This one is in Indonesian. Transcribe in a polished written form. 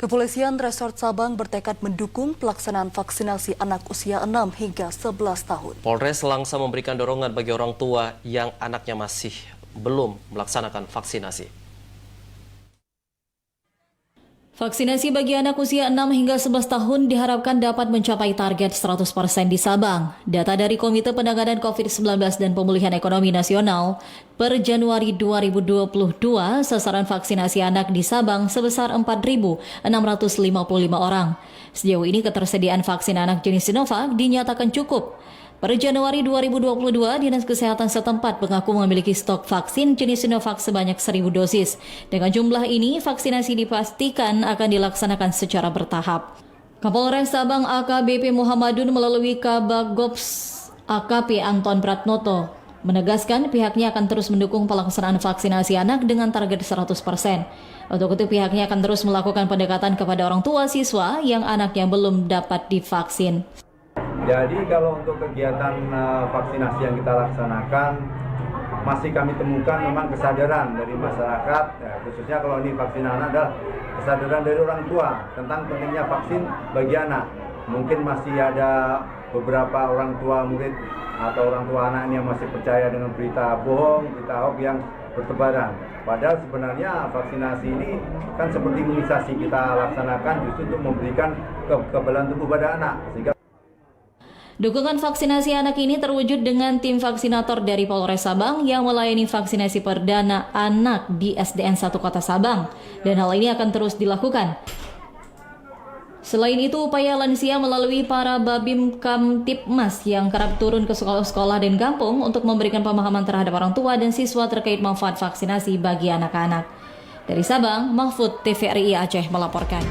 Kepolisian Resort Sabang bertekad mendukung pelaksanaan vaksinasi anak usia 6 hingga 11 tahun. Polres langsung memberikan dorongan bagi orang tua yang anaknya masih belum melaksanakan vaksinasi. Vaksinasi bagi anak usia 6 hingga 11 tahun diharapkan dapat mencapai target 100% di Sabang. Data dari Komite Penanganan COVID-19 dan Pemulihan Ekonomi Nasional, per Januari 2022, sasaran vaksinasi anak di Sabang sebesar 4.655 orang. Sejauh ini ketersediaan vaksin anak jenis Sinovac dinyatakan cukup. Per Januari 2022, Dinas Kesehatan setempat mengaku memiliki stok vaksin jenis Sinovac sebanyak 1.000 dosis. Dengan jumlah ini, vaksinasi dipastikan akan dilaksanakan secara bertahap. Kapolres Sabang AKBP Muhammadun melalui Kabagops AKP Anton Pratnoto menegaskan pihaknya akan terus mendukung pelaksanaan vaksinasi anak dengan target 100%. Untuk itu pihaknya akan terus melakukan pendekatan kepada orang tua siswa yang anaknya belum dapat divaksin. Jadi kalau untuk kegiatan vaksinasi yang kita laksanakan, masih kami temukan memang kesadaran dari masyarakat, ya, khususnya kalau ini vaksin anak adalah kesadaran dari orang tua tentang pentingnya vaksin bagi anak. Mungkin masih ada beberapa orang tua murid atau orang tua anak ini yang masih percaya dengan berita bohong, berita hoax yang bertebaran. Padahal sebenarnya vaksinasi ini kan seperti imunisasi kita laksanakan justru untuk memberikan kekebalan tubuh pada anak. Sehingga dukungan vaksinasi anak ini terwujud dengan tim vaksinator dari Polres Sabang yang melayani vaksinasi perdana anak di SDN 1 Kota Sabang, dan hal ini akan terus dilakukan. Selain itu, upaya lansia melalui para Babim Kamtipmas yang kerap turun ke sekolah-sekolah dan kampung untuk memberikan pemahaman terhadap orang tua dan siswa terkait manfaat vaksinasi bagi anak-anak. Dari Sabang, Mahfud, TVRI Aceh melaporkan.